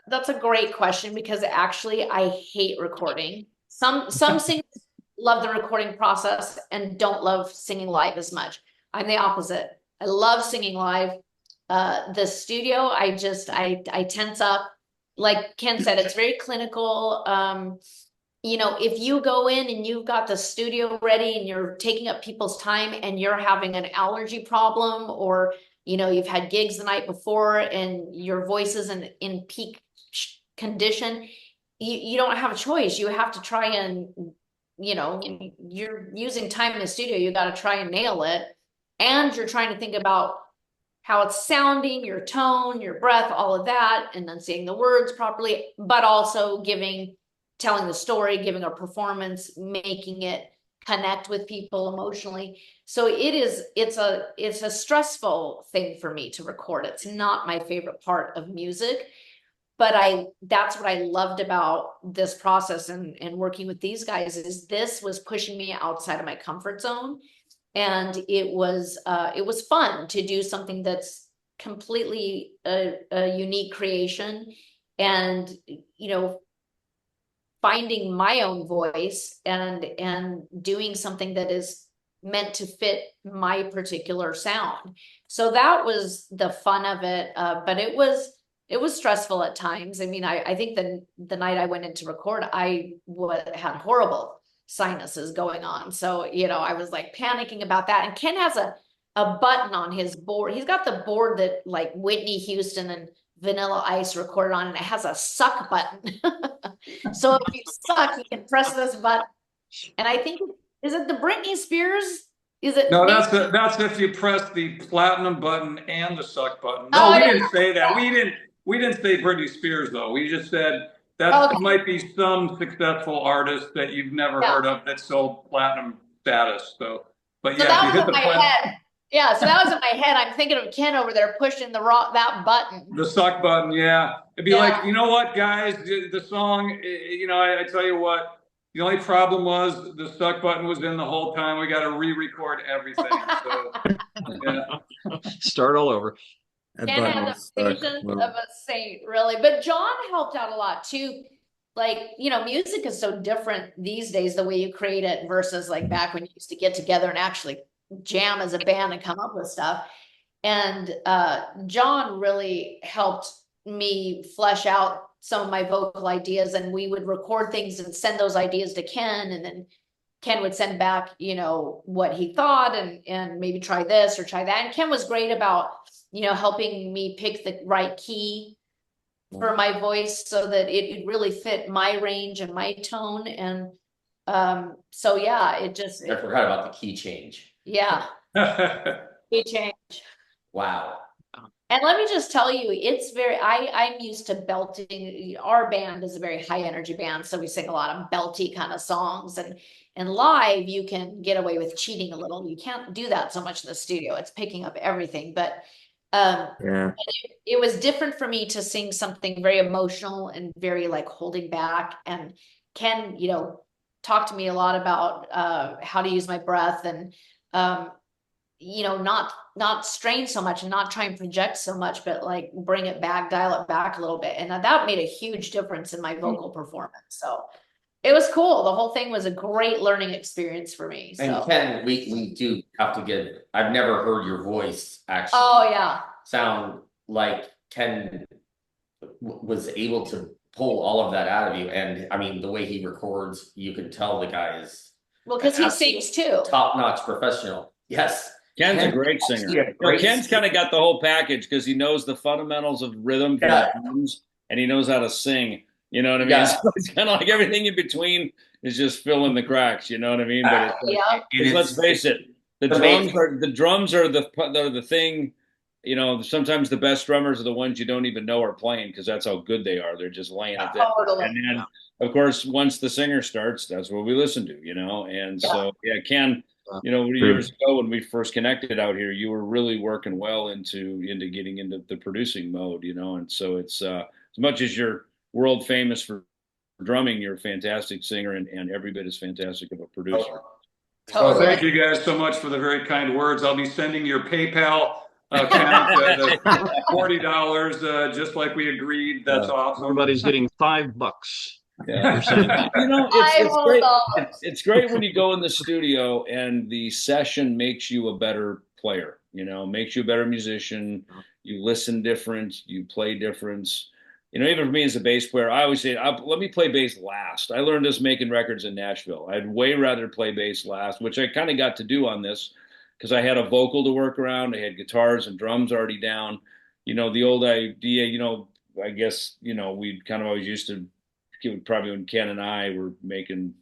That's a great question because actually I hate recording. Some singers love the recording process and don't love singing live as much. I'm the opposite. I love singing live. The studio, I tense up. Like Ken said, it's very clinical. If you go in and you've got the studio ready and you're taking up people's time and you're having an allergy problem, or you've had gigs the night before and your voice is in peak condition, you don't have a choice. You have to try and, you're using time in the studio, you got to try and nail it. And you're trying to think about how it's sounding, your tone, your breath, all of that, and then saying the words properly, but also telling the story, giving a performance, making it connect with people emotionally. So it's a stressful thing for me to record. It's not my favorite part of music, but that's what I loved about this process and working with these guys, is this was pushing me outside of my comfort zone. And it was fun to do something that's completely a unique creation, and finding my own voice and doing something that is meant to fit my particular sound. So that was the fun of it. But it was stressful at times. I mean, I think the night I went in to record, I had horrible sinuses going on. So, I was like panicking about that. And Ken has a button on his board. He's got the board that like Whitney Houston and Vanilla Ice recorded on, and it has a suck button. So if you suck, you can press this button. And I think, is it the Britney Spears? Is it? No, that's if you press the platinum button and the suck button. No, Oh, we yeah. didn't say that. We didn't say Britney Spears though. We just said that might be some successful artist that you've never heard of that sold platinum status. So, but so yeah, that if you was hit in the my head. Yeah, so that was in my head. I'm thinking of Ken over there pushing that button. The suck button, yeah. It'd be like, you know what, guys, the song, I tell you what, the only problem was the suck button was in the whole time. We got to re-record everything. So, yeah. Start all over. Ken had the patience of a saint, really. But John helped out a lot too. Like, music is so different these days, the way you create it versus like back when you used to get together and actually jam as a band and come up with stuff. And John really helped me flesh out some of my vocal ideas, and we would record things and send those ideas to Ken, and then Ken would send back, what he thought and maybe try this or try that. And Ken was great about, helping me pick the right key for my voice so that it really fit my range and my tone. And so yeah, I forgot about the key change. Yeah. Key change. Wow. And let me just tell you, it's I'm used to belting. Our band is a very high energy band, so we sing a lot of belty kind of songs. And And live, you can get away with cheating a little. You can't do that so much in the studio. It's picking up everything. But Yeah. it was different for me to sing something very emotional and very like holding back. And Ken, talked to me a lot about how to use my breath and not strain so much and not try and project so much, but like bring it back, dial it back a little bit. And that made a huge difference in my vocal performance. So it was cool. The whole thing was a great learning experience for me. And So Ken, we do have to get, I've never heard your voice actually yeah. sound like Ken was able to pull all of that out of you. And I mean, the way he records, you can tell the guy is Well, because he sings too. top-notch professional. Yes. Ken's a great singer. Ken's kind of got the whole package because he knows the fundamentals of rhythm and he knows how to sing. You know what I mean? Yeah. So it's kind of like everything in between is just filling the cracks. You know what I mean? But let's face it, the drums are the thing. Sometimes the best drummers are the ones you don't even know are playing because that's how good they are. They're just laying it there. Totally. And then, of course, once the singer starts, that's what we listen to. And so Ken. Years ago when we first connected out here, you were really working well into getting into the producing mode, and so it's as much as you're world famous for drumming, you're a fantastic singer and every bit as fantastic of a producer. Well, thank you guys so much for the very kind words. I'll be sending your PayPal account the $40, just like we agreed. That's awesome. Everybody's getting $5. Yeah. It's great. It's great when you go in the studio and the session makes you a better player, makes you a better musician. You listen different, you play different. Even for me as a bass player, I always say, let me play bass last. I learned this making records in Nashville. I'd way rather play bass last, which I kind of got to do on this because I had a vocal to work around. I had guitars and drums already down. The old idea, I guess, we'd kind of always used to, probably when Ken and I were making,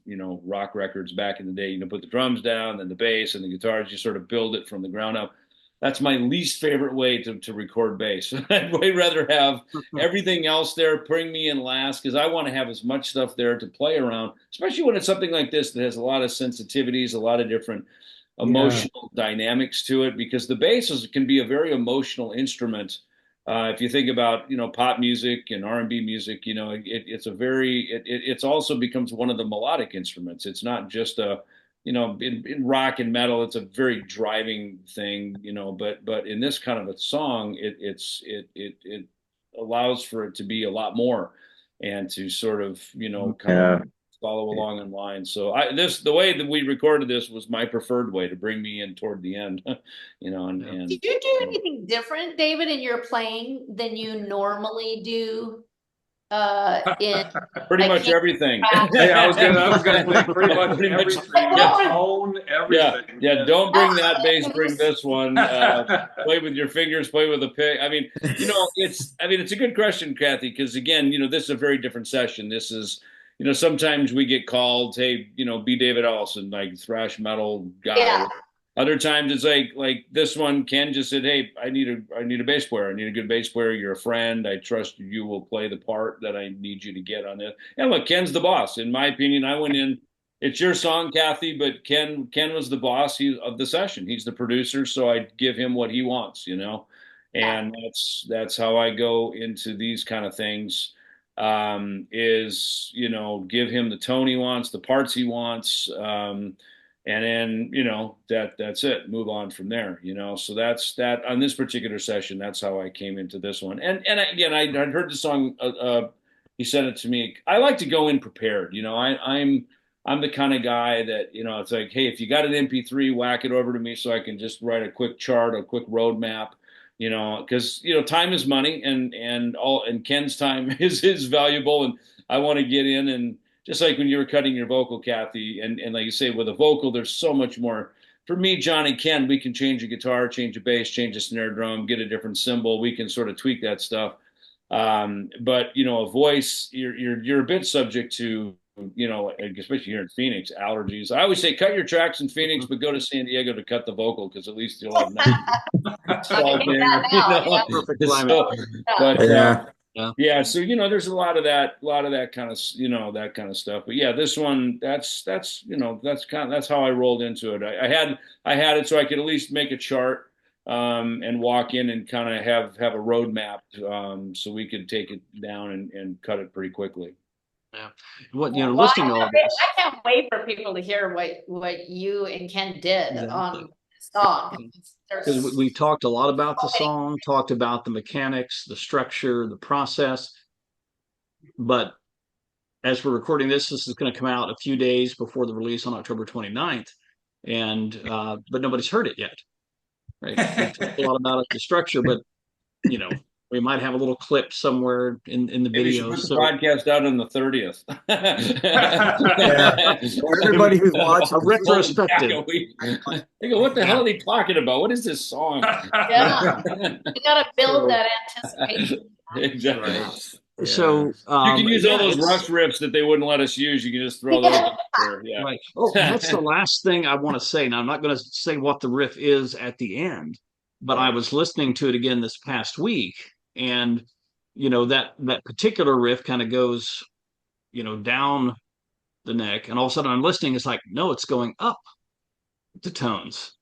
rock records back in the day, put the drums down, then the bass and the guitars, you sort of build it from the ground up. That's my least favorite way to record bass. I'd way rather have everything else there, bring me in last, because I want to have as much stuff there to play around, especially when it's something like this that has a lot of sensitivities, a lot of different emotional dynamics to it, because the bass can be a very emotional instrument. If you think about pop music and R&B music, it's also becomes one of the melodic instruments. It's not just in rock and metal, it's a very driving thing, but in this kind of a song, it allows for it to be a lot more and to sort of kind of follow along in line. So the way that we recorded this was my preferred way to bring me in toward the end, and did you do anything different, David, in your playing than you normally do? In pretty much everything. I was gonna say pretty much everything. Tone, everything. Yeah. Don't bring that bass. Bring this one. Play with your fingers. Play with a pick. I mean, it's a good question, Cathy, because again, this is a very different session. This is, sometimes we get called, hey, be David Ellefson, like thrash metal guy. Yeah. Other times it's like this one, Ken just said, hey, I need a bass player. I need a good bass player. You're a friend. I trust you will play the part that I need you to get on this. And look, Ken's the boss. In my opinion, I went in, it's your song, Cathy, but Ken was the boss of the session. He's the producer, so I give him what he wants, and that's how I go into these kind of things, is, give him the tone he wants, the parts he wants, and then, that's it. Move on from there, So that's that on this particular session. That's how I came into this one. And again, I'd heard the song. He sent it to me. I like to go in prepared. I'm the kind of guy that, it's like, hey, if you got an MP3, whack it over to me so I can just write a quick chart, a quick roadmap. Because time is money, and Ken's time is valuable, and I want to get in and. Just like when you were cutting your vocal, Cathy, and like you say, with a vocal, there's so much more. For me, John and Ken, we can change a guitar, change a bass, change a snare drum, get a different cymbal. We can sort of tweak that stuff. But a voice, you're a bit subject to, especially here in Phoenix, allergies. I always say cut your tracks in Phoenix, but go to San Diego to cut the vocal because at least you'll have nothing. Perfect climate. Yeah, so there's a lot of that kind of that kind of stuff. But yeah, this one, that's that's how I rolled into it. I had it so I could at least make a chart, and walk in and kind of have a roadmap, so we could take it down and cut it pretty quickly. Yeah. What Well, listening to all this. I can't wait for people to hear what you and Ken did on the song. Because we talked a lot about the song, talked about the mechanics, the structure, the process. But as we're recording this is going to come out a few days before the release on October 29th. And but nobody's heard it yet. Right. We talked a lot about it, the structure, but we might have a little clip somewhere in the Maybe we should video. put the podcast out on the 30th. Yeah. For everybody who's watching, a retrospective. They go, what the hell are they talking about? What is this song? Yeah. You got to build that anticipation. Exactly. right. So You can use all those it's- Rush riffs that they wouldn't let us use. You can just throw those up there. Yeah. Right. Oh, that's the last thing I want to say. Now, I'm not going to say what the riff is at the end, but I was listening to it again this past week, and that particular riff kind of goes, down the neck, and all of a sudden I'm listening. It's like, no, it's going up the tones.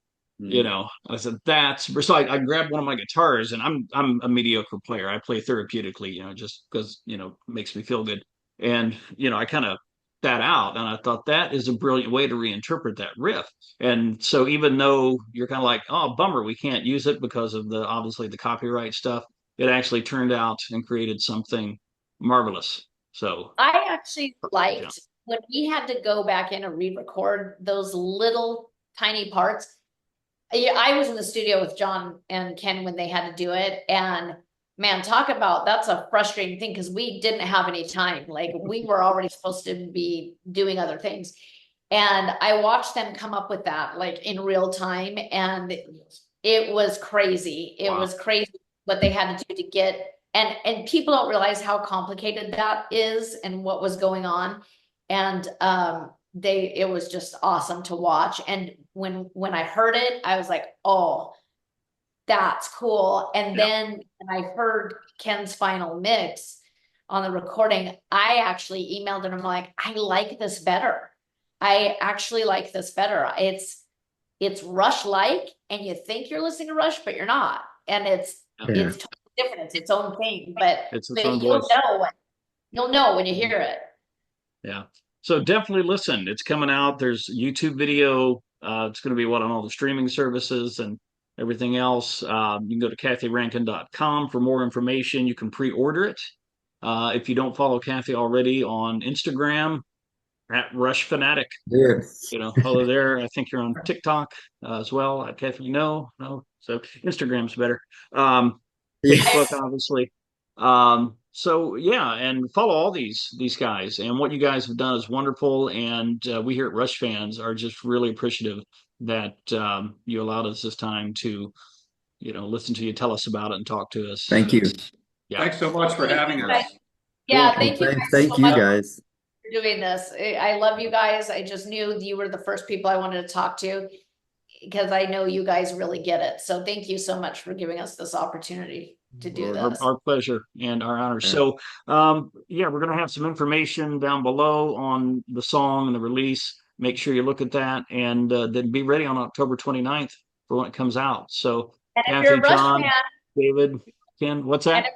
I said that's so. I grabbed one of my guitars, and I'm a mediocre player. I play therapeutically, just because it makes me feel good. And I kind of that out, and I thought that is a brilliant way to reinterpret that riff. And so even though you're kind of like, oh, bummer, we can't use it because of obviously the copyright stuff, it actually turned out and created something marvelous. So I actually liked yeah. when we had to go back in and re-record those little tiny parts. Yeah, I was in the studio with John and Ken when they had to do it, and man, talk about that's a frustrating thing because we didn't have any time. Like we were already supposed to be doing other things, and I watched them come up with that like in real time, and it was crazy. It was crazy what they had to do to get, and people don't realize how complicated that is and what was going on, and it was just awesome to watch. And when I heard it, I was like, oh, that's cool. And then when I heard Ken's final mix on the recording, I actually emailed him. I'm like, I like this better. I actually like this better. It's Rush-like, and you think you're listening to Rush, but you're not. And it's totally different. It's its own thing, but own you'll voice. you'll know when you hear it. Yeah. So definitely listen. It's coming out. There's YouTube video. It's going to be on all the streaming services and everything else. You can go to cathyrankin.com for more information. You can pre-order it. If you don't follow Cathy already on Instagram, at Rush Fanatic, Yes. follow there. I think you're on TikTok as well at Cathy. No. So Instagram's better. Facebook, obviously. So yeah, and follow all these guys, and what you guys have done is wonderful, and we here at Rush Fans are just really appreciative that you allowed us this time to listen to you, tell us about it, and talk to us. Thank you. Yeah. Thanks so much for having us. Yeah, Cool. thank you. Thank so you much guys. for doing this. I love you guys. I just knew you were the first people I wanted to talk to because I know you guys really get it. So thank you so much for giving us this opportunity to do this. Our pleasure and our honor. So we're going to have some information down below on the song and the release. Make sure you look at that, and then be ready on October 29th for when it comes out. So And if Cathy, you're a Rush John, fan, David, Ken, what's that?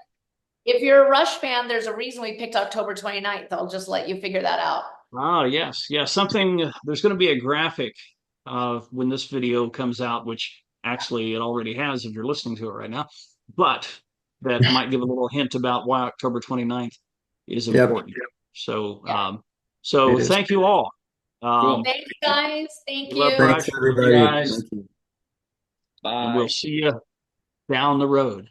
if you're a Rush fan, there's a reason we picked October 29th. I'll just let you figure that out. Oh, yes. Yeah, there's going to be a graphic when this video comes out, which actually it already has if you're listening to it right now, but that might give a little hint about why October 29th is important. So, thank you all. Cool. Thanks, guys. Thank love you. Rush. Thanks, everybody. Guys. Thank you. Bye. And we'll see you down the road.